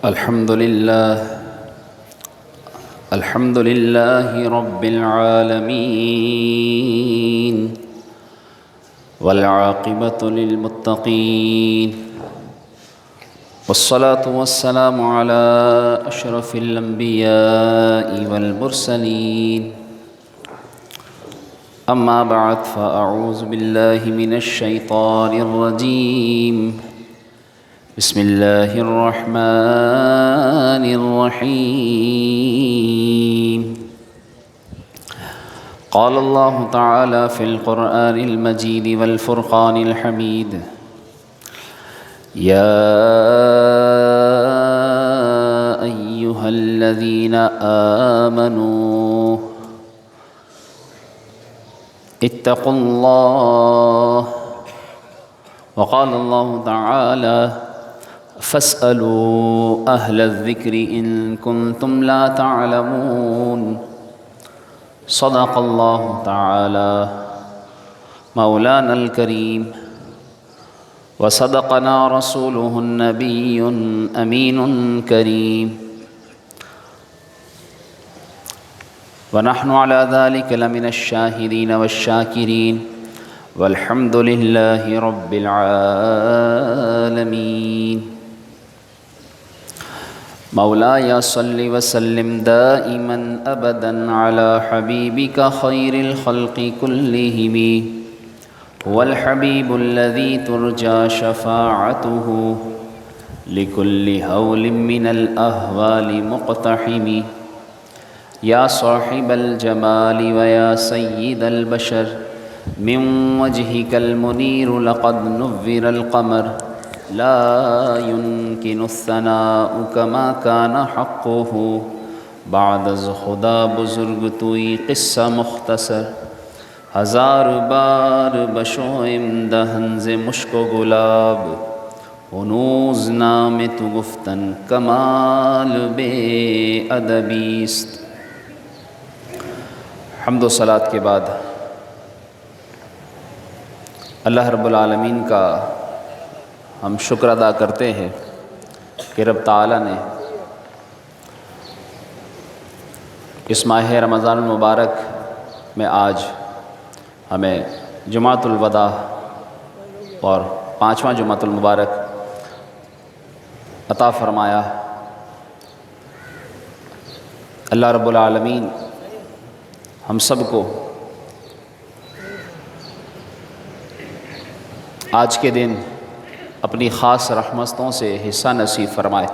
الحمد لله رب العالمين والعاقبة للمتقين والصلاة والسلام على أشرف الأنبياء والمرسلين أما بعد فأعوذ بالله من الشيطان الرجيم بسم الله الرحمن الرحيم قال الله تعالى في القرآن المجيد والفرقان الحميد يا أيها الذين آمنوا اتقوا الله وقال الله تعالى فاسألوا أهل الذكر إن كنتم لا تعلمون صدق الله تعالى مولانا الكريم وصدقنا رسوله النبي أمين كريم ونحن على ذلك لمن الشاهدين والشاكرين والحمد لله رب العالمين مولاي صل وسلم دائما أبدا على حبيبك خير الخلق كلهم هو الحبيب الذي ترجى شفاعته لكل هول من الأهوال مقتحم يا صاحب الجمال ويا سيد البشر من وجهك المنير لقد نور القمر لا يمكن الثناء كما كان حقه بعد از خدا بزرگ توی قصہ مختصر ہزار بار بشویم دہن ز مشک و گلاب ہنوز نام تو گفتن کمال بے ادبیست۔ حمد و صلاۃ کے بعد اللہ رب العالمین کا ہم شکر ادا کرتے ہیں کہ رب تعالیٰ نے اس ماہ رمضان المبارک میں آج ہمیں جمعۃ الوداع اور 5واں جمعۃ المبارک عطا فرمایا۔ اللہ رب العالمین ہم سب کو آج کے دن اپنی خاص رحمتوں سے حصہ نصیب فرمائے،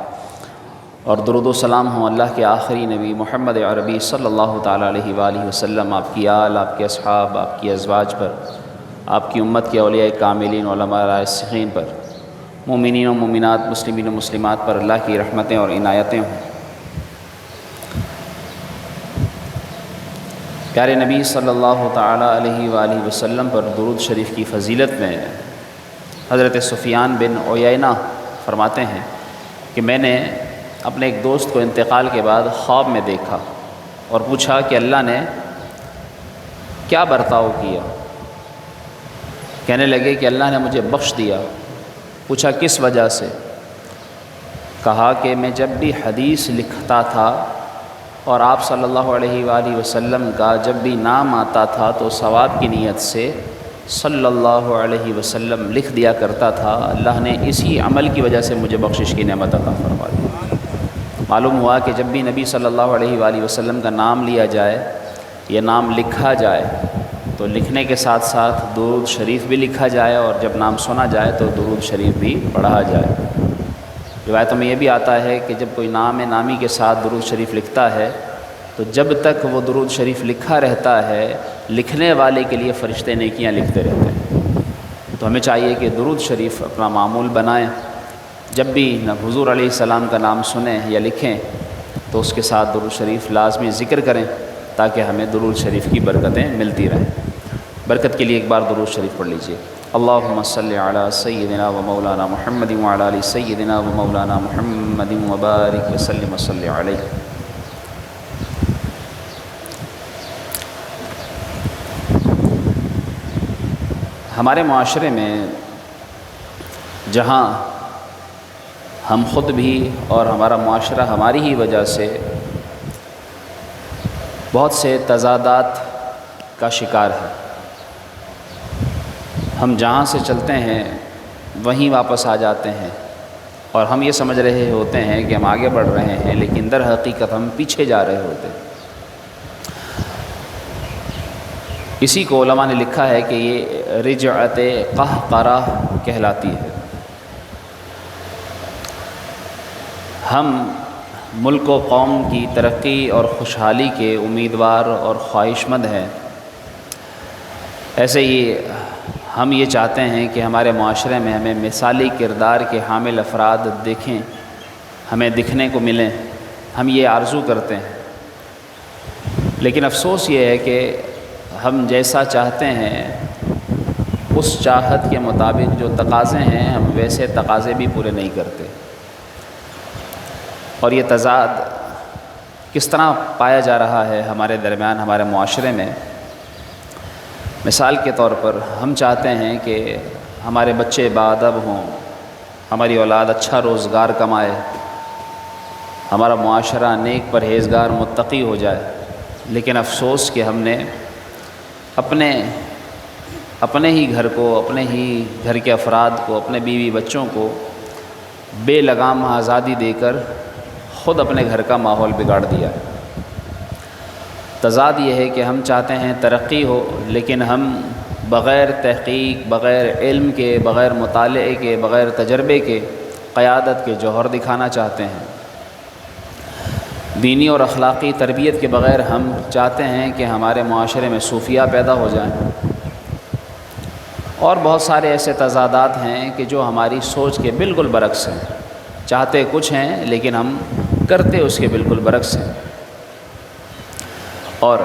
اور درود و سلام ہوں اللہ کے آخری نبی محمد عربی صلی اللہ تعالیٰ علیہ وآلہ وسلم، آپ کی آل، آپ کے اصحاب، آپ کی ازواج پر، آپ کی امت کے اولیاء کاملین، علماء راسخین پر، مومنین و مومنات، مسلمین و مسلمات پر اللہ کی رحمتیں اور عنایتیں ہوں۔ پیارے نبی صلی اللہ تعالیٰ علیہ وآلہ وسلم پر درود شریف کی فضیلت میں حضرت سفیان بن عیینہ فرماتے ہیں کہ میں نے اپنے ایک دوست کو انتقال کے بعد خواب میں دیکھا اور پوچھا کہ اللہ نے کیا برتاؤ کیا؟ کہنے لگے کہ اللہ نے مجھے بخش دیا۔ پوچھا کس وجہ سے؟ کہا کہ میں جب بھی حدیث لکھتا تھا اور آپ صلی اللہ علیہ وآلہ وسلم کا جب بھی نام آتا تھا تو ثواب کی نیت سے صلی اللہ علیہ وسلم لکھ دیا کرتا تھا، اللہ نے اسی عمل کی وجہ سے مجھے بخشش کی نعمت عطا فرما دی۔ معلوم ہوا کہ جب بھی نبی صلی اللہ علیہ وآلہ وسلم کا نام لیا جائے یا نام لکھا جائے تو لکھنے کے ساتھ ساتھ درود شریف بھی لکھا جائے، اور جب نام سنا جائے تو درود شریف بھی پڑھا جائے۔ روایتوں میں یہ بھی آتا ہے کہ جب کوئی نام نامی کے ساتھ درود شریف لکھتا ہے تو جب تک وہ درود شریف لکھا رہتا ہے لکھنے والے کے لیے فرشتے نیکیاں لکھتے رہتے ہیں۔ تو ہمیں چاہیے کہ درود شریف اپنا معمول بنائیں، جب بھی حضور علیہ السلام کا نام سنیں یا لکھیں تو اس کے ساتھ درود شریف لازمی ذکر کریں تاکہ ہمیں درود شریف کی برکتیں ملتی رہیں۔ برکت کے لیے ایک بار درود شریف پڑھ لیجئے۔ اللہم صلی علی سیدنا و مولانا محمد وعلی آل سیدنا و مولانا محمد وبارک وسلم وصلی علیہ۔ ہمارے معاشرے میں جہاں ہم خود بھی اور ہمارا معاشرہ ہماری ہی وجہ سے بہت سے تضادات کا شکار ہے۔ ہم جہاں سے چلتے ہیں وہیں واپس آ جاتے ہیں، اور ہم یہ سمجھ رہے ہوتے ہیں کہ ہم آگے بڑھ رہے ہیں، لیکن در حقیقت ہم پیچھے جا رہے ہوتے ہیں۔ اسی کو علماء نے لکھا ہے کہ یہ رجعت قہقرہ کہلاتی ہے۔ ہم ملک و قوم کی ترقی اور خوشحالی کے امیدوار اور خواہش مند ہیں، ایسے ہی ہم یہ چاہتے ہیں کہ ہمارے معاشرے میں ہمیں مثالی کردار کے حامل افراد دیکھیں، ہمیں دکھنے کو ملیں، ہم یہ آرزو کرتے ہیں۔ لیکن افسوس یہ ہے کہ ہم جیسا چاہتے ہیں اس چاہت کے مطابق جو تقاضے ہیں ہم ویسے تقاضے بھی پورے نہیں کرتے۔ اور یہ تضاد کس طرح پایا جا رہا ہے ہمارے درمیان، ہمارے معاشرے میں؟ مثال کے طور پر ہم چاہتے ہیں کہ ہمارے بچے باادب ہوں، ہماری اولاد اچھا روزگار کمائے، ہمارا معاشرہ نیک پرہیزگار متقی ہو جائے، لیکن افسوس کہ ہم نے اپنے ہی گھر کو، اپنے ہی گھر کے افراد کو، اپنے بیوی بچوں کو بے لگام آزادی دے کر خود اپنے گھر کا ماحول بگاڑ دیا ہے۔ تضاد یہ ہے کہ ہم چاہتے ہیں ترقی ہو، لیکن ہم بغیر تحقیق، بغیر علم کے، بغیر مطالعے کے، بغیر تجربے کے قیادت کے جوہر دکھانا چاہتے ہیں۔ دینی اور اخلاقی تربیت کے بغیر ہم چاہتے ہیں کہ ہمارے معاشرے میں صوفیہ پیدا ہو جائیں، اور بہت سارے ایسے تضادات ہیں کہ جو ہماری سوچ کے بالکل برعکس ہیں۔ چاہتے کچھ ہیں لیکن ہم کرتے اس کے بالکل برعکس ہیں، اور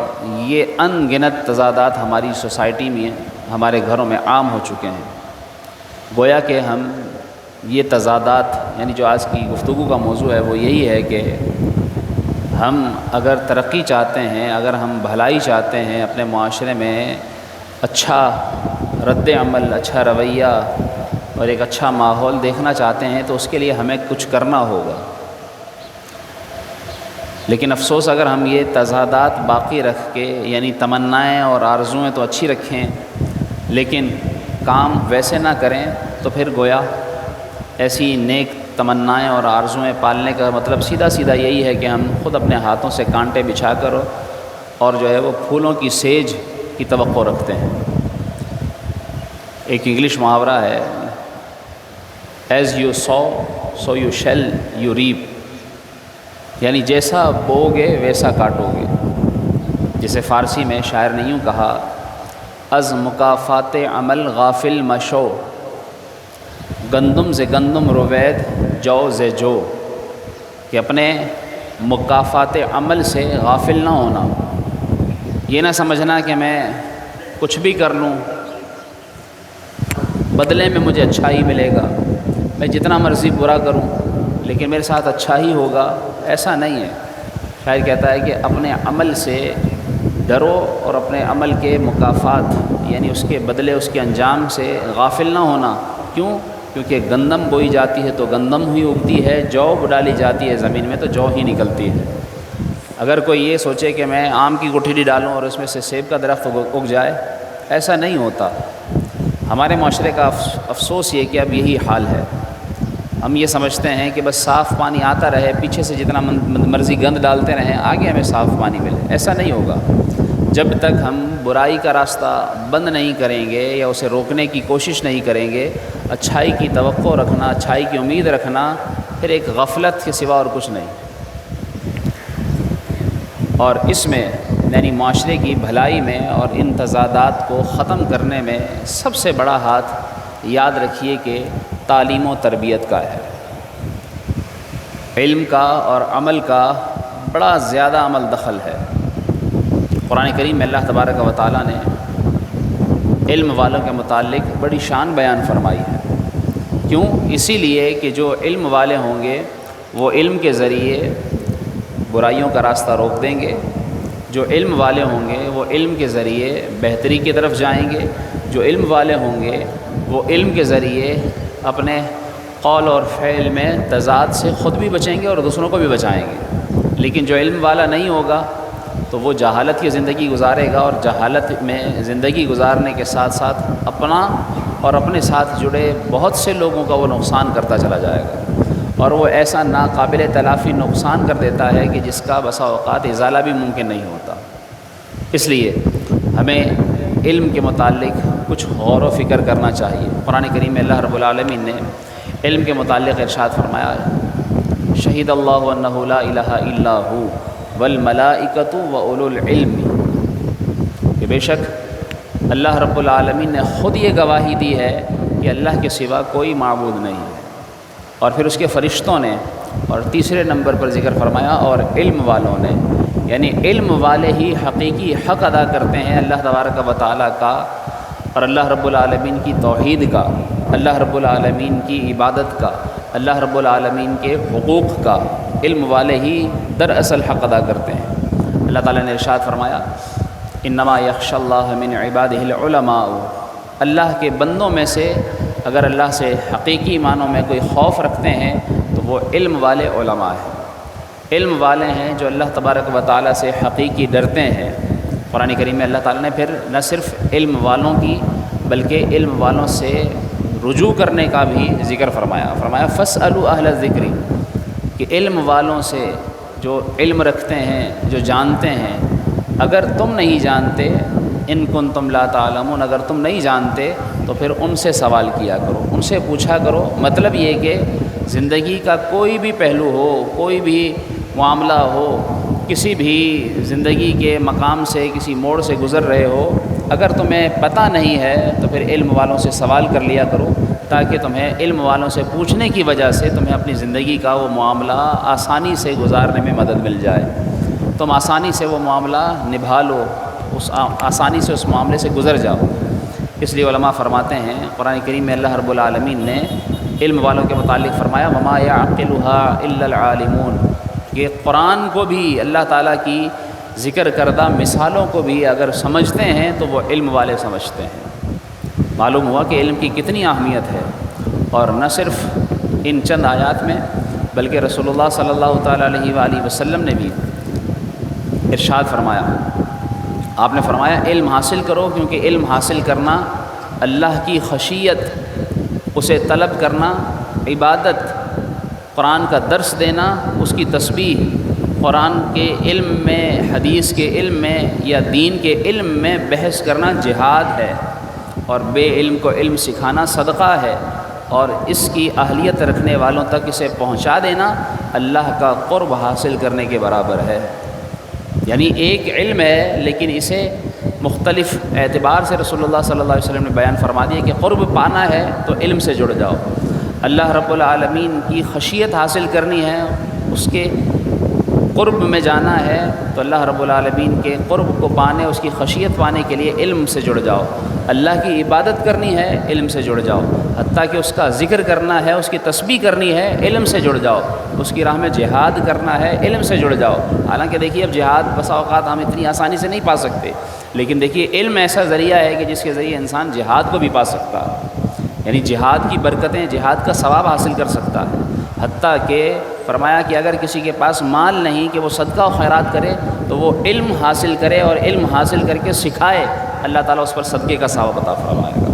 یہ ان گنت تضادات ہماری سوسائٹی میں، ہمارے گھروں میں عام ہو چکے ہیں۔ گویا کہ ہم یہ تضادات، یعنی جو آج کی گفتگو کا موضوع ہے وہ یہی ہے کہ ہم اگر ترقی چاہتے ہیں، اگر ہم بھلائی چاہتے ہیں، اپنے معاشرے میں اچھا رد عمل، اچھا رویہ اور ایک اچھا ماحول دیکھنا چاہتے ہیں، تو اس کے لیے ہمیں کچھ کرنا ہوگا۔ لیکن افسوس اگر ہم یہ تضادات باقی رکھ کے، یعنی تمنائیں اور آرزوئیں تو اچھی رکھیں لیکن کام ویسے نہ کریں، تو پھر گویا ایسی نیک تمنائیں اور آرزوئیں پالنے کا مطلب سیدھا سیدھا یہی ہے کہ ہم خود اپنے ہاتھوں سے کانٹے بچھا کر اور جو ہے وہ پھولوں کی سیج کی توقع رکھتے ہیں۔ ایک انگلش محاورہ ہے، as you sow so you shall you reap, یعنی جیسا بو گے ویسا کاٹو گے۔ جسے فارسی میں شاعر نے یوں کہا، از مکافات عمل غافل مشو، گندم سے گندم روید جو زے جو، کہ اپنے مکافات عمل سے غافل نہ ہونا، یہ نہ سمجھنا کہ میں کچھ بھی کر لوں بدلے میں مجھے اچھا ہی ملے گا، میں جتنا مرضی برا کروں لیکن میرے ساتھ اچھا ہی ہوگا، ایسا نہیں ہے۔ شاعر کہتا ہے کہ اپنے عمل سے ڈرو اور اپنے عمل کے مکافات، یعنی اس کے بدلے، اس کے انجام سے غافل نہ ہونا۔ کیوں؟ کیونکہ گندم بوئی جاتی ہے تو گندم ہی اگتی ہے، جو ڈالی جاتی ہے زمین میں تو جو ہی نکلتی ہے۔ اگر کوئی یہ سوچے کہ میں آم کی گٹھلی ڈالوں اور اس میں سے سیب کا درخت اگ جائے، ایسا نہیں ہوتا۔ ہمارے معاشرے کا افسوس یہ کہ اب یہی حال ہے۔ ہم یہ سمجھتے ہیں کہ بس صاف پانی آتا رہے، پیچھے سے جتنا مرضی گند ڈالتے رہیں، آگے ہمیں صاف پانی ملے۔ ایسا نہیں ہوگا۔ جب تک ہم برائی کا راستہ بند نہیں کریں گے یا اسے روکنے کی کوشش نہیں کریں گے، اچھائی کی توقع رکھنا، اچھائی کی امید رکھنا پھر ایک غفلت کے سوا اور کچھ نہیں۔ اور اس میں یعنی معاشرے کی بھلائی میں اور ان تضادات کو ختم کرنے میں سب سے بڑا ہاتھ یاد رکھیے کہ تعلیم و تربیت کا ہے۔ علم کا اور عمل کا بڑا زیادہ عمل دخل ہے۔ قرآن کریم میں اللہ تبارک و تعالیٰ نے علم والوں کے متعلق بڑی شان بیان فرمائی ہے۔ کیوں؟ اسی لیے کہ جو علم والے ہوں گے وہ علم کے ذریعے برائیوں کا راستہ روک دیں گے، جو علم والے ہوں گے وہ علم کے ذریعے بہتری کی طرف جائیں گے، جو علم والے ہوں گے وہ علم کے ذریعے اپنے قول اور فعل میں تضاد سے خود بھی بچیں گے اور دوسروں کو بھی بچائیں گے۔ لیکن جو علم والا نہیں ہوگا تو وہ جہالت کی زندگی گزارے گا، اور جہالت میں زندگی گزارنے کے ساتھ ساتھ اپنا اور اپنے ساتھ جڑے بہت سے لوگوں کا وہ نقصان کرتا چلا جائے گا، اور وہ ایسا ناقابل تلافی نقصان کر دیتا ہے کہ جس کا بسا اوقات ازالہ بھی ممکن نہیں ہوتا۔ اس لیے ہمیں علم کے متعلق کچھ غور و فکر کرنا چاہیے۔ قرآن کریم میں اللہ رب العالمین نے علم کے متعلق ارشاد فرمایا ہے، شہید اللہ انہ لا الہ الا ہو والملائکۃ واولو العلم، کہ بے شک اللہ رب العالمین نے خود یہ گواہی دی ہے کہ اللہ کے سوا کوئی معبود نہیں ہے، اور پھر اس کے فرشتوں نے، اور تیسرے نمبر پر ذکر فرمایا اور علم والوں نے، یعنی علم والے ہی حقیقی حق ادا کرتے ہیں اللہ تبارک و تعالیٰ کا اور اللہ رب العالمین کی توحید کا، اللہ رب العالمین کی عبادت کا، اللہ رب العالمین کے حقوق کا۔ علم والے ہی دراصل حق ادا کرتے ہیں۔ اللہ تعالیٰ نے ارشاد فرمایا، انما یخشی اللہ من عبادہ العلماء، اللہ کے بندوں میں سے اگر اللہ سے حقیقی معنوں میں کوئی خوف رکھتے ہیں تو وہ علم والے علماء ہیں، علم والے ہیں جو اللہ تبارک و تعالیٰ سے حقیقی ڈرتے ہیں۔ قرآن کریم میں اللہ تعالیٰ نے پھر نہ صرف علم والوں کی بلکہ علم والوں سے رجوع کرنے کا بھی ذکر فرمایا فاسألوا اہل الذکر، کہ علم والوں سے جو علم رکھتے ہیں، جو جانتے ہیں، اگر تم نہیں جانتے، ان کنتم لا تعلمون، اگر تم نہیں جانتے تو پھر ان سے سوال کیا کرو، ان سے پوچھا کرو۔ مطلب یہ کہ زندگی کا کوئی بھی پہلو ہو، کوئی بھی معاملہ ہو، کسی بھی زندگی کے مقام سے، کسی موڑ سے گزر رہے ہو، اگر تمہیں پتہ نہیں ہے تو پھر علم والوں سے سوال کر لیا کرو، تاکہ تمہیں علم والوں سے پوچھنے کی وجہ سے تمہیں اپنی زندگی کا وہ معاملہ آسانی سے گزارنے میں مدد مل جائے، تم آسانی سے وہ معاملہ نبھا لو، آسانی سے اس معاملے سے گزر جاؤ۔ اس لیے علماء فرماتے ہیں، قرآن کریم میں اللہ رب العالمین نے علم والوں کے متعلق فرمایا، وما يعقلها الا العالمون، کہ قرآن کو بھی اللہ تعالیٰ کی ذکر کردہ مثالوں کو بھی اگر سمجھتے ہیں تو وہ علم والے سمجھتے ہیں۔ معلوم ہوا کہ علم کی کتنی اہمیت ہے، اور نہ صرف ان چند آیات میں بلکہ رسول اللہ صلی اللہ تعالیٰ علیہ وآلہ وسلم نے بھی ارشاد فرمایا، آپ نے فرمایا علم حاصل کرو، کیونکہ علم حاصل کرنا اللہ کی خشیت، اسے طلب کرنا، عبادت، قرآن کا درس دینا، اس کی تسبیح، قرآن کے علم میں، حدیث کے علم میں یا دین کے علم میں بحث کرنا جہاد ہے، اور بے علم کو علم سکھانا صدقہ ہے، اور اس کی اہلیت رکھنے والوں تک اسے پہنچا دینا اللہ کا قرب حاصل کرنے کے برابر ہے۔ یعنی ایک علم ہے لیکن اسے مختلف اعتبار سے رسول اللہ صلی اللہ علیہ وسلم نے بیان فرما دیا کہ قرب پانا ہے تو علم سے جڑ جاؤ، اللہ رب العالمین کی خشیت حاصل کرنی ہے، اس کے قرب میں جانا ہے تو اللہ رب العالمین کے قرب کو پانے، اس کی خشیت پانے کے لیے علم سے جڑ جاؤ، اللہ کی عبادت کرنی ہے علم سے جڑ جاؤ، حتیٰ کہ اس کا ذکر کرنا ہے، اس کی تسبیح کرنی ہے علم سے جڑ جاؤ، اس کی راہ میں جہاد کرنا ہے علم سے جڑ جاؤ۔ حالانکہ دیکھیے اب جہاد بسا اوقات ہم اتنی آسانی سے نہیں پا سکتے، لیکن دیکھیے علم ایسا ذریعہ ہے کہ جس کے ذریعے انسان جہاد کو بھی پا سکتا ہے، یعنی جہاد کی برکتیں، جہاد کا ثواب حاصل کر سکتا ہے۔ حتیٰ کہ فرمایا کہ اگر کسی کے پاس مال نہیں کہ وہ صدقہ و خیرات کرے تو وہ علم حاصل کرے، اور علم حاصل کر کے سکھائے، اللہ تعالیٰ اس پر صدقے کا ثواب عطا فرمائے گا۔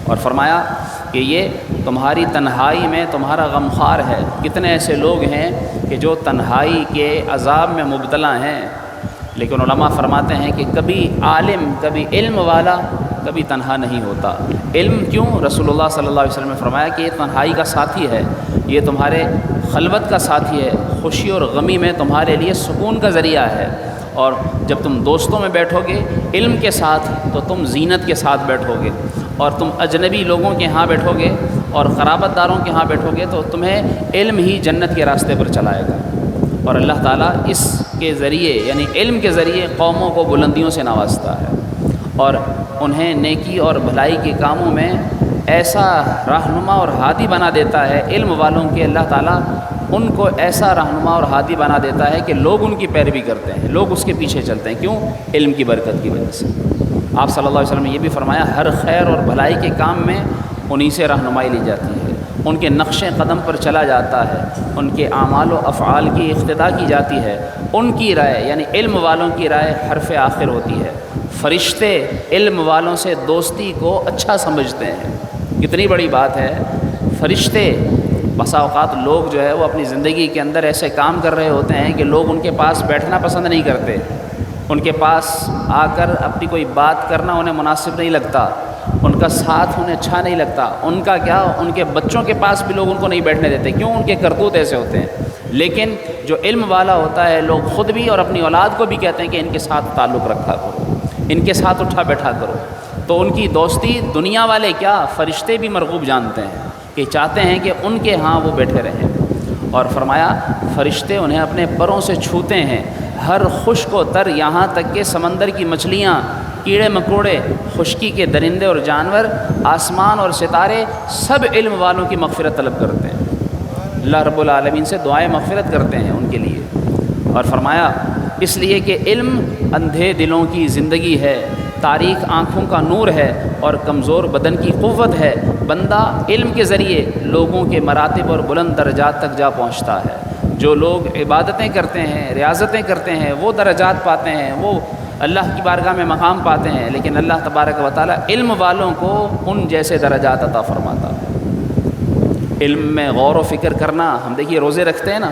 اور فرمایا کہ یہ تمہاری تنہائی میں تمہارا غمخوار ہے۔ کتنے ایسے لوگ ہیں کہ جو تنہائی کے عذاب میں مبتلا ہیں، لیکن علماء فرماتے ہیں کہ کبھی عالم، کبھی علم والا کبھی تنہا نہیں ہوتا۔ علم کیوں؟ رسول اللہ صلی اللہ علیہ وسلم نے فرمایا کہ یہ تنہائی کا ساتھی ہے، یہ تمہارے خلوت کا ساتھی ہے، خوشی اور غمی میں تمہارے لیے سکون کا ذریعہ ہے، اور جب تم دوستوں میں بیٹھو گے علم کے ساتھ تو تم زینت کے ساتھ بیٹھو گے، اور تم اجنبی لوگوں کے ہاں بیٹھو گے اور قرابت داروں کے ہاں بیٹھو گے تو تمہیں علم ہی جنت کے راستے پر چلائے گا۔ اور اللہ تعالیٰ اس کے ذریعے، یعنی علم کے ذریعے، قوموں کو بلندیوں سے نوازتا ہے، اور انہیں نیکی اور بھلائی کے کاموں میں ایسا رہنما اور ہادی بنا دیتا ہے۔ علم والوں کے اللہ تعالیٰ ان کو ایسا رہنما اور ہادی بنا دیتا ہے کہ لوگ ان کی پیروی کرتے ہیں، لوگ اس کے پیچھے چلتے ہیں۔ کیوں؟ علم کی برکت کی وجہ سے۔ آپ صلی اللہ علیہ وسلم نے یہ بھی فرمایا، ہر خیر اور بھلائی کے کام میں انہی سے رہنمائی لی جاتی ہے۔ ان کے نقش قدم پر چلا جاتا ہے، ان کے اعمال و افعال کی اقتدا کی جاتی ہے، ان کی رائے یعنی علم والوں کی رائے حرف آخر ہوتی ہے۔ فرشتے علم والوں سے دوستی کو اچھا سمجھتے ہیں، کتنی بڑی بات ہے۔ فرشتے بسا اوقات لوگ جو ہے وہ اپنی زندگی کے اندر ایسے کام کر رہے ہوتے ہیں کہ لوگ ان کے پاس بیٹھنا پسند نہیں کرتے، ان کے پاس آ کر اپنی کوئی بات کرنا انہیں مناسب نہیں لگتا، ان کا ساتھ انہیں اچھا نہیں لگتا، ان کا کیا ان کے بچوں کے پاس بھی لوگ ان کو نہیں بیٹھنے دیتے، کیوں؟ ان کے کرتوت ایسے ہوتے ہیں۔ لیکن جو علم والا ہوتا ہے لوگ خود بھی اور اپنی اولاد کو بھی کہتے ہیں کہ ان کے ساتھ تعلق رکھا کرو، ان کے ساتھ اٹھا بیٹھا کرو، تو ان کی دوستی دنیا والے کیا فرشتے بھی مرغوب جانتے ہیں کہ چاہتے ہیں کہ ان کے ہاں وہ بیٹھے رہیں۔ اور فرمایا فرشتے انہیں اپنے پروں سے چھوتے ہیں، ہر خشک و تر یہاں تک کہ سمندر کی مچھلیاں، کیڑے مکوڑے، خشکی کے درندے اور جانور، آسمان اور ستارے سب علم والوں کی مغفرت طلب کرتے ہیں، اللہ رب العالمین سے دعائیں مغفرت کرتے ہیں ان کے لیے۔ اور فرمایا اس لیے کہ علم اندھے دلوں کی زندگی ہے، تاریک آنکھوں کا نور ہے اور کمزور بدن کی قوت ہے۔ بندہ علم کے ذریعے لوگوں کے مراتب اور بلند درجات تک جا پہنچتا ہے۔ جو لوگ عبادتیں کرتے ہیں، ریاضتیں کرتے ہیں، وہ درجات پاتے ہیں، وہ اللہ کی بارگاہ میں مقام پاتے ہیں، لیکن اللہ تبارک و تعالیٰ علم والوں کو ان جیسے درجات عطا فرماتا ہے۔ علم میں غور و فکر کرنا، ہم دیکھیے روزے رکھتے ہیں نا،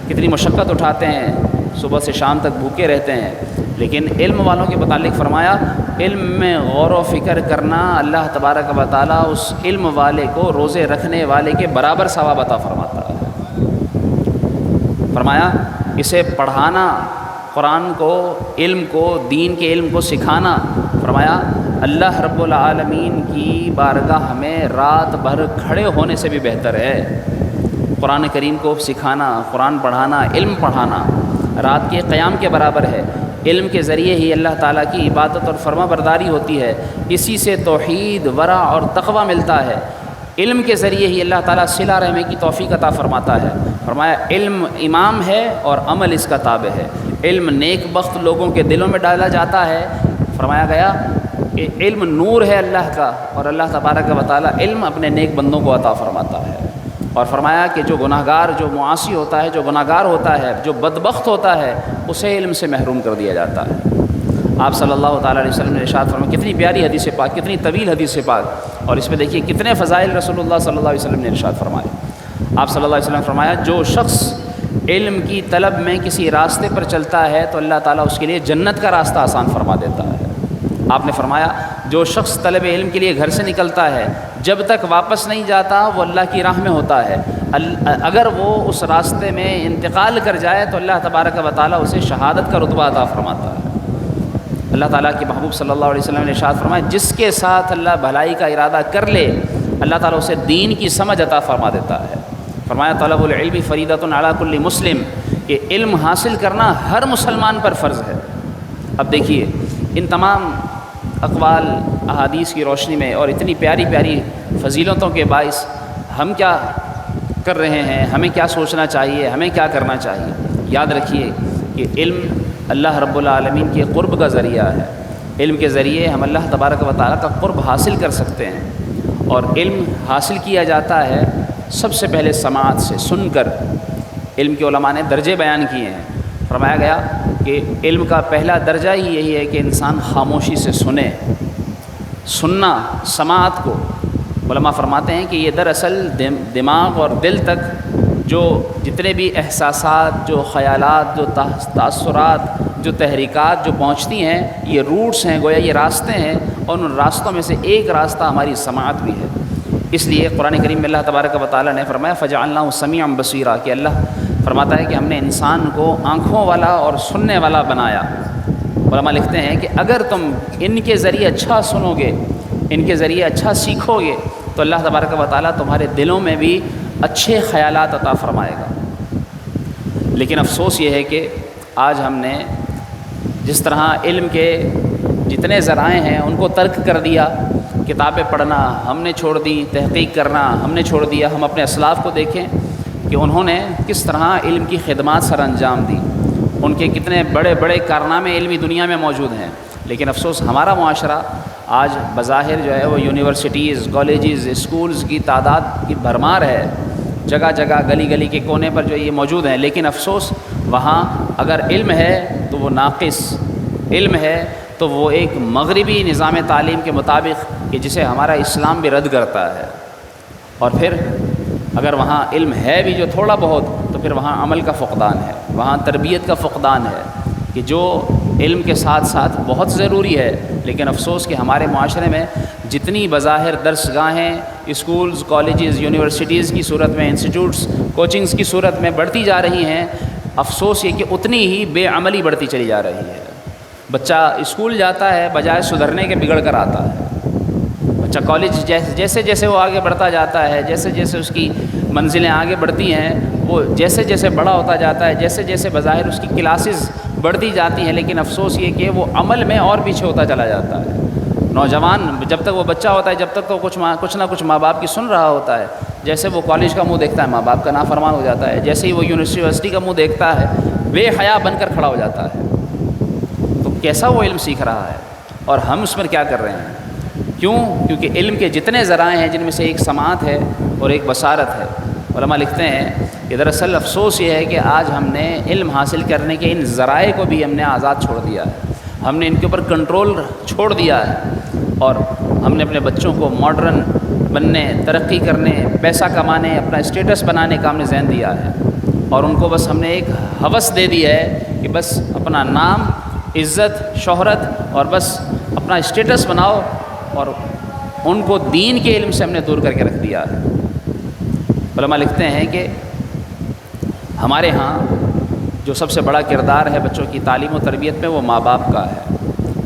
کتنی مشقت اٹھاتے ہیں، صبح سے شام تک بھوکے رہتے ہیں، لیکن علم والوں کے متعلق فرمایا علم میں غور و فکر کرنا اللہ تبارک و تعالیٰ اس علم والے کو روزے رکھنے والے کے برابر ثواب عطا فرماتا ہے۔ فرمایا اسے پڑھانا، قرآن کو، علم کو، دین کے علم کو سکھانا، فرمایا اللہ رب العالمین کی بارگاہ میں رات بھر کھڑے ہونے سے بھی بہتر ہے۔ قرآن کریم کو سکھانا، قرآن پڑھانا، علم پڑھانا رات کے قیام کے برابر ہے۔ علم کے ذریعے ہی اللہ تعالیٰ کی عبادت اور فرما برداری ہوتی ہے، اسی سے توحید، ورع اور تقوی ملتا ہے۔ علم کے ذریعے ہی اللہ تعالیٰ صلہ رحمی کی توفیق عطا فرماتا ہے۔ فرمایا علم امام ہے اور عمل اس کا تابع ہے۔ علم نیک بخت لوگوں کے دلوں میں ڈالا جاتا ہے۔ فرمایا گیا کہ علم نور ہے اللہ کا، اور اللہ تبارک و تعالیٰ علم اپنے نیک بندوں کو عطا فرماتا ہے۔ اور فرمایا کہ جو گناہ گار، جو معاصی ہوتا ہے، جو گناہ گار ہوتا ہے، جو بدبخت ہوتا ہے، اسے علم سے محروم کر دیا جاتا ہے۔ آپ صلی اللہ تعالیٰ علیہ وسلم نے ارشاد فرمایا، کتنی پیاری حدیث پاک، کتنی طویل حدیث پاک، اور اس میں دیکھیے کتنے فضائل رسول اللہ صلی اللہ علیہ وسلم نے ارشاد فرمائے۔ آپ صلی اللہ علیہ وسلم نے فرمایا جو شخص علم کی طلب میں کسی راستے پر چلتا ہے تو اللہ تعالیٰ اس کے لیے جنت کا راستہ آسان فرما دیتا ہے۔ آپ نے فرمایا جو شخص طلب علم کے لیے گھر سے نکلتا ہے جب تک واپس نہیں جاتا وہ اللہ کی راہ میں ہوتا ہے، اگر وہ اس راستے میں انتقال کر جائے تو اللہ تبارک و تعالیٰ اسے شہادت کا رتبہ عطا فرماتا ہے۔ اللہ تعالیٰ کے محبوب صلی اللہ علیہ وسلم نے ارشاد فرمایا جس کے ساتھ اللہ بھلائی کا ارادہ کر لے اللہ تعالیٰ اسے دین کی سمجھ عطا فرما دیتا ہے۔ فرمایا طلب العلم فریضۃ علی کل مسلم، کہ علم حاصل کرنا ہر مسلمان پر فرض ہے۔ اب دیکھیے ان تمام اقوال احادیث کی روشنی میں اور اتنی پیاری پیاری فضیلتوں کے باعث ہم کیا کر رہے ہیں، ہمیں کیا سوچنا چاہیے، ہمیں کیا کرنا چاہیے۔ یاد رکھیے کہ علم اللہ رب العالمین کے قرب کا ذریعہ ہے۔ علم کے ذریعے ہم اللہ تبارک و تعالیٰ کا قرب حاصل کر سکتے ہیں، اور علم حاصل کیا جاتا ہے سب سے پہلے سماعت سے، سن کر۔ علم کے علماء نے درجے بیان کیے ہیں، فرمایا گیا کہ علم کا پہلا درجہ ہی یہی ہے کہ انسان خاموشی سے سنے۔ سننا، سماعت کو علماء فرماتے ہیں کہ یہ دراصل دماغ اور دل تک جو جتنے بھی احساسات، جو خیالات، جو تاثرات، جو تحریکات جو پہنچتی ہیں، یہ روٹس ہیں، گویا یہ راستے ہیں، اور ان راستوں میں سے ایک راستہ ہماری سماعت بھی ہے۔ اس لیے قرآن کریم میں اللہ تبارک و تعالیٰ نے فرمایا فجعلناہ سمیعا بصیرا، کہ اللہ فرماتا ہے کہ ہم نے انسان کو آنکھوں والا اور سننے والا بنایا۔ علماء لکھتے ہیں کہ اگر تم ان کے ذریعے اچھا سنو گے، ان کے ذریعے اچھا سیکھو گے تو اللہ تبارک و تعالیٰ تمہارے دلوں میں بھی اچھے خیالات عطا فرمائے گا۔ لیکن افسوس یہ ہے کہ آج ہم نے جس طرح علم کے جتنے ذرائع ہیں ان کو ترک کر دیا، کتابیں پڑھنا ہم نے چھوڑ دی، تحقیق کرنا ہم نے چھوڑ دیا۔ ہم اپنے اسلاف کو دیکھیں کہ انہوں نے کس طرح علم کی خدمات سر انجام دی، ان کے کتنے بڑے بڑے کارنامے علمی دنیا میں موجود ہیں، لیکن افسوس ہمارا معاشرہ آج بظاہر جو ہے وہ یونیورسٹیز، کالجز، اسکولز کی تعداد کی بھرمار ہے، جگہ جگہ گلی گلی کے کونے پر جو یہ موجود ہیں، لیکن افسوس وہاں اگر علم ہے تو وہ ناقص علم ہے، تو وہ ایک مغربی نظام تعلیم کے مطابق کہ جسے ہمارا اسلام بھی رد کرتا ہے۔ اور پھر اگر وہاں علم ہے بھی جو تھوڑا بہت، تو پھر وہاں عمل کا فقدان ہے، وہاں تربیت کا فقدان ہے، کہ جو علم کے ساتھ ساتھ بہت ضروری ہے، لیکن افسوس کہ ہمارے معاشرے میں جتنی بظاہر درس گاہیں اسکولز، کالجز، یونیورسٹیز کی صورت میں، انسٹیٹیوٹس، کوچنگز کی صورت میں بڑھتی جا رہی ہیں، افسوس یہ کہ اتنی ہی بے عملی بڑھتی چلی جا رہی ہے۔ بچہ اسکول جاتا ہے بجائے سدھرنے کے بگڑ کر آتا ہے، بچہ کالج جیسے جیسے وہ آگے بڑھتا جاتا ہے، جیسے جیسے اس کی منزلیں آگے بڑھتی ہیں، وہ جیسے جیسے بڑا ہوتا جاتا ہے، جیسے جیسے بظاہر اس کی کلاسز بڑھتی جاتی ہیں، لیکن افسوس یہ کہ وہ عمل میں اور پیچھے ہوتا چلا جاتا ہے۔ نوجوان جب تک وہ بچہ ہوتا ہے، جب تک تو کچھ نہ کچھ ماں باپ کی سن رہا ہوتا ہے، جیسے وہ کالج کا منہ دیکھتا ہے ماں باپ کا نافرمان ہو جاتا ہے، جیسے ہی وہ یونیورسٹی کا منہ دیکھتا ہے بے حیا بن کر کھڑا ہو جاتا ہے۔ تو کیسا وہ علم سیکھ رہا ہے اور ہم اس پر کیا کر رہے ہیں؟ کیوں؟ کیونکہ علم کے جتنے ذرائع ہیں، جن میں سے ایک سماعت ہے اور ایک بصارت ہے۔ علماء لکھتے ہیں کہ دراصل افسوس یہ ہے کہ آج ہم نے علم حاصل کرنے کے ان ذرائع کو بھی ہم نے آزاد چھوڑ دیا ہے، ہم نے ان کے اوپر کنٹرول چھوڑ دیا ہے، اور ہم نے اپنے بچوں کو ماڈرن بننے، ترقی کرنے، پیسہ کمانے، اپنا اسٹیٹس بنانے کا ہم نے ذہن دیا ہے، اور ان کو بس ہم نے ایک ہوس دے دی ہے کہ بس اپنا نام، عزت، شہرت اور بس اپنا اسٹیٹس بناؤ، اور ان کو دین کے علم سے ہم نے دور کر کے رکھ دیا ہے۔ علماء لکھتے ہیں کہ ہمارے ہاں جو سب سے بڑا کردار ہے بچوں کی تعلیم و تربیت میں، وہ ماں باپ کا ہے،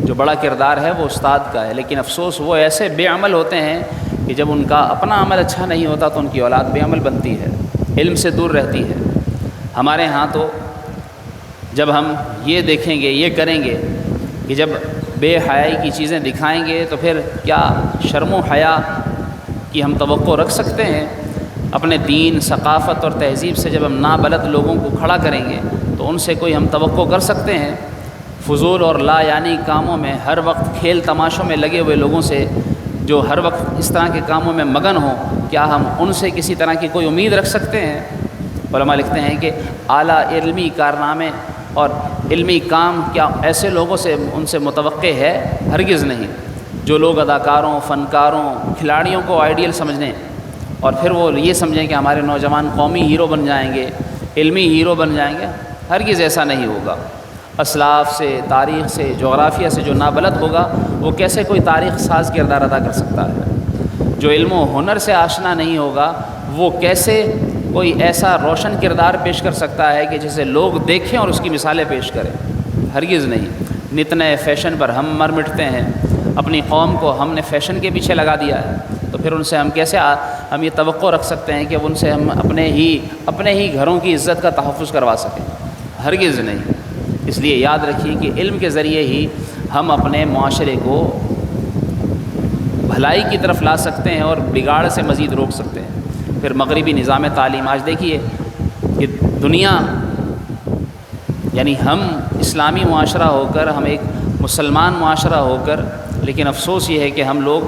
جو بڑا کردار ہے وہ استاد کا ہے، لیکن افسوس وہ ایسے بے عمل ہوتے ہیں کہ جب ان کا اپنا عمل اچھا نہیں ہوتا تو ان کی اولاد بے عمل بنتی ہے، علم سے دور رہتی ہے۔ ہمارے ہاں تو جب ہم یہ دیکھیں گے، یہ کریں گے کہ جب بے حیائی کی چیزیں دکھائیں گے تو پھر کیا شرم و حیا کی ہم توقع رکھ سکتے ہیں؟ اپنے دین، ثقافت اور تہذیب سے جب ہم نابلد لوگوں کو کھڑا کریں گے تو ان سے کوئی ہم توقع کر سکتے ہیں؟ فضول اور لا یعنی کاموں میں ہر وقت کھیل تماشوں میں لگے ہوئے لوگوں سے، جو ہر وقت اس طرح کے کاموں میں مگن ہوں، کیا ہم ان سے کسی طرح کی کوئی امید رکھ سکتے ہیں؟ علماء لکھتے ہیں کہ اعلیٰ علمی کارنامے اور علمی کام کیا ایسے لوگوں سے ان سے متوقع ہے؟ ہرگز نہیں۔ جو لوگ اداکاروں، فنکاروں، کھلاڑیوں کو آئیڈیل سمجھیں اور پھر وہ یہ سمجھیں کہ ہمارے نوجوان قومی ہیرو بن جائیں گے، علمی ہیرو بن جائیں گے، ہرگز ایسا نہیں ہوگا۔ اسلاف سے، تاریخ سے، جغرافیہ سے جو نابلد ہوگا وہ کیسے کوئی تاریخ ساز کردار ادا کر سکتا ہے؟ جو علم و ہنر سے آشنا نہیں ہوگا وہ کیسے کوئی ایسا روشن کردار پیش کر سکتا ہے کہ جسے لوگ دیکھیں اور اس کی مثالیں پیش کریں؟ ہرگز نہیں۔ نت نئے فیشن پر ہم مر مٹتے ہیں، اپنی قوم کو ہم نے فیشن کے پیچھے لگا دیا ہے، تو پھر ان سے ہم کیسے ہم یہ توقع رکھ سکتے ہیں کہ ان سے ہم اپنے ہی گھروں کی عزت کا تحفظ کروا سکیں؟ ہرگز نہیں۔ اس لیے یاد رکھیے کہ علم کے ذریعے ہی ہم اپنے معاشرے کو بھلائی کی طرف لا سکتے ہیں اور بگاڑ سے مزید روک سکتے ہیں۔ پھر مغربی نظام تعلیم، آج دیکھیے کہ دنیا، یعنی ہم اسلامی معاشرہ ہو کر، ہم ایک مسلمان معاشرہ ہو کر، لیکن افسوس یہ ہے کہ ہم لوگ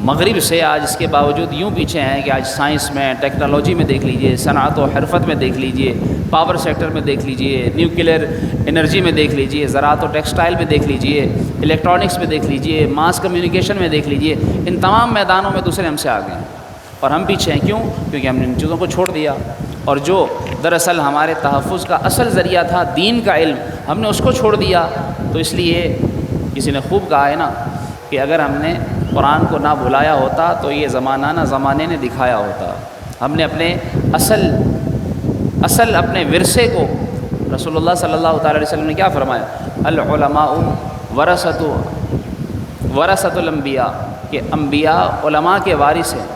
مغرب سے آج اس کے باوجود یوں پیچھے ہیں کہ آج سائنس میں، ٹیکنالوجی میں دیکھ لیجئے، صنعت و حرفت میں دیکھ لیجئے، پاور سیکٹر میں دیکھ لیجئے، نیوکلیئر انرجی میں دیکھ لیجئے، زراعت و ٹیکسٹائل میں دیکھ لیجئے، الیکٹرانکس میں دیکھ لیجئے، ماس کمیونیکیشن میں دیکھ لیجئے، ان تمام میدانوں میں دوسرے ہم سے آگے ہیں اور ہم پیچھے ہیں۔ کیوں؟ کیونکہ ہم نے ان چیزوں کو چھوڑ دیا، اور جو دراصل ہمارے تحفظ کا اصل ذریعہ تھا دین کا علم، ہم نے اس کو چھوڑ دیا۔ تو اس لیے کسی نے خوب کہا ہے نا کہ اگر ہم نے قرآن کو نہ بھلایا ہوتا تو یہ زمانہ نہ زمانے نے دکھایا ہوتا۔ ہم نے اپنے اصل اپنے ورثے کو، رسول اللہ صلی اللہ تعالی علیہ وسلم نے کیا فرمایا؟ العلماء ورثۃ الانبیاء، کہ انبیاء علماء کے وارث ہیں،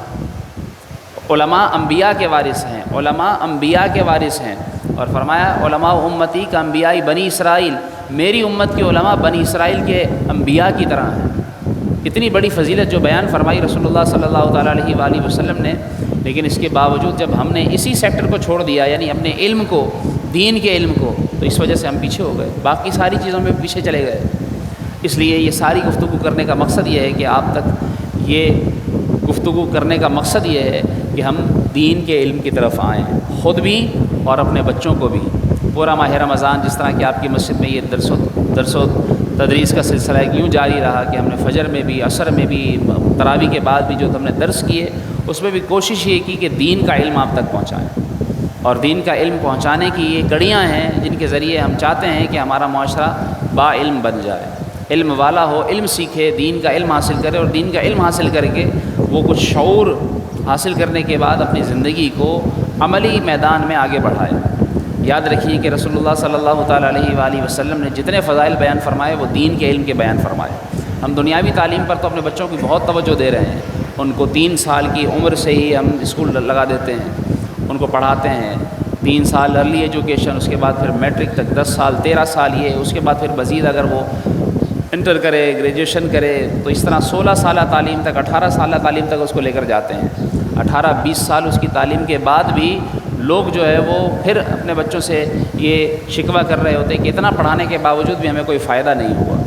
علماء انبیاء کے وارث ہیں، علماء انبیاء کے وارث ہیں۔ اور فرمایا علماء امتی کا انبیاء بنی اسرائیل، میری امت کے علماء بنی اسرائیل کے انبیاء کی طرح ہیں۔ اتنی بڑی فضیلت جو بیان فرمائی رسول اللہ صلی اللہ تعالیٰ علیہ وآلہ وسلم نے، لیکن اس کے باوجود جب ہم نے اسی سیکٹر کو چھوڑ دیا، یعنی اپنے علم کو، دین کے علم کو، تو اس وجہ سے ہم پیچھے ہو گئے، باقی ساری چیزوں میں پیچھے چلے گئے۔ اس لیے یہ ساری گفتگو کرنے کا مقصد یہ ہے کہ آپ تک یہ گفتگو کرنے کا مقصد یہ ہے کہ ہم دین کے علم کی طرف آئیں، خود بھی اور اپنے بچوں کو بھی۔ پورا ماہ رمضان جس طرح کہ آپ کی مسجد میں یہ درس و تدریس کا سلسلہ یوں جاری رہا کہ ہم نے فجر میں بھی، عصر میں بھی، تراویح کے بعد بھی جو ہم نے درس کیے، اس میں بھی کوشش یہ کی کہ دین کا علم آپ تک پہنچائیں، اور دین کا علم پہنچانے کی یہ کڑیاں ہیں جن کے ذریعے ہم چاہتے ہیں کہ ہمارا معاشرہ با علم بن جائے، علم والا ہو، علم سیکھے، دین کا علم حاصل کرے، اور دین کا علم حاصل کر کے وہ کچھ شعور حاصل کرنے کے بعد اپنی زندگی کو عملی میدان میں آگے بڑھائے۔ یاد رکھیے کہ رسول اللہ صلی اللہ تعالیٰ علیہ وآلہ وسلم نے جتنے فضائل بیان فرمائے وہ دین کے علم کے بیان فرمائے۔ ہم دنیاوی تعلیم پر تو اپنے بچوں کی بہت توجہ دے رہے ہیں، ان کو 3 سال کی عمر سے ہی ہم اسکول لگا دیتے ہیں، ان کو پڑھاتے ہیں 3 سال ارلی ایجوکیشن، اس کے بعد پھر میٹرک تک 10 سال 13 سال یہ، اس کے بعد پھر مزید اگر وہ انٹر کرے، گریجویشن کرے، تو اس طرح 16 سالہ تعلیم تک، 18 سالہ تعلیم تک اس کو لے کر جاتے ہیں۔ 18-20 سال اس کی تعلیم کے بعد بھی لوگ جو ہے وہ پھر اپنے بچوں سے یہ شکوہ کر رہے ہوتے ہیں کہ اتنا پڑھانے کے باوجود بھی ہمیں کوئی فائدہ نہیں ہوا۔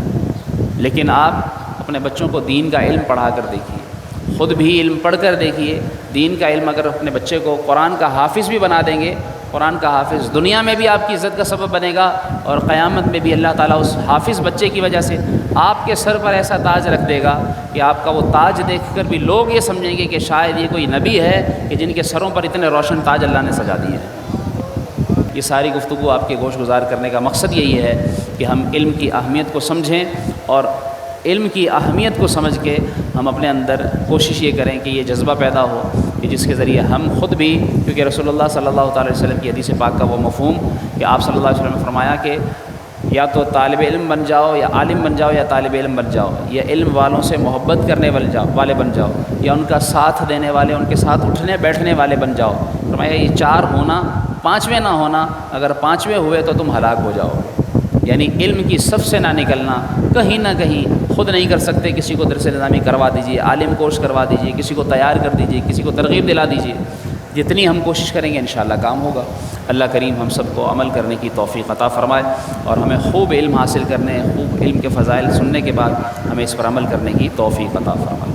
لیکن آپ اپنے بچوں کو دین کا علم پڑھا کر دیکھیے، خود بھی علم پڑھ کر دیکھیے۔ دین کا علم اگر اپنے بچے کو قرآن کا حافظ بھی بنا دیں گے، قرآن کا حافظ دنیا میں بھی آپ کی عزت کا سبب بنے گا، اور قیامت میں بھی اللہ تعالیٰ اس حافظ بچے کی وجہ سے آپ کے سر پر ایسا تاج رکھ دے گا کہ آپ کا وہ تاج دیکھ کر بھی لوگ یہ سمجھیں گے کہ شاید یہ کوئی نبی ہے کہ جن کے سروں پر اتنے روشن تاج اللہ نے سجا دیے ہیں۔ یہ ساری گفتگو آپ کے گوش گزار کرنے کا مقصد یہی ہے کہ ہم علم کی اہمیت کو سمجھیں، اور علم کی اہمیت کو سمجھ کے ہم اپنے اندر کوشش یہ کریں کہ یہ جذبہ پیدا ہو کہ جس کے ذریعے ہم خود بھی، کیونکہ رسول اللہ صلی اللہ تعالی وسلم کی حدیث پاک کا وہ مفہوم کہ آپ صلی اللہ علیہ وسلم نے فرمایا کہ یا تو طالب علم بن جاؤ، یا عالم بن جاؤ، یا طالب علم بن جاؤ، یا علم والوں سے محبت کرنے والے بن جاؤ، یا ان کا ساتھ دینے والے، ان کے ساتھ اٹھنے بیٹھنے والے بن جاؤ۔ فرمایا یہ 4 ہونا، 5ویں نہ ہونا، اگر 5ویں ہوئے تو تم ہلاک ہو جاؤ۔ یعنی علم کی صف سے نہ نکلنا، کہیں نہ کہیں خود نہیں کر سکتے، کسی کو درس نظامی کروا دیجیے، عالم کورس کروا دیجیے، کسی کو تیار کر دیجیے، کسی کو ترغیب دلا دیجیے۔ جتنی ہم کوشش کریں گے انشاءاللہ کام ہوگا۔ اللہ کریم ہم سب کو عمل کرنے کی توفیق عطا فرمائے، اور ہمیں خوب علم حاصل کرنے، خوب علم کے فضائل سننے کے بعد ہمیں اس پر عمل کرنے کی توفیق عطا فرمائے۔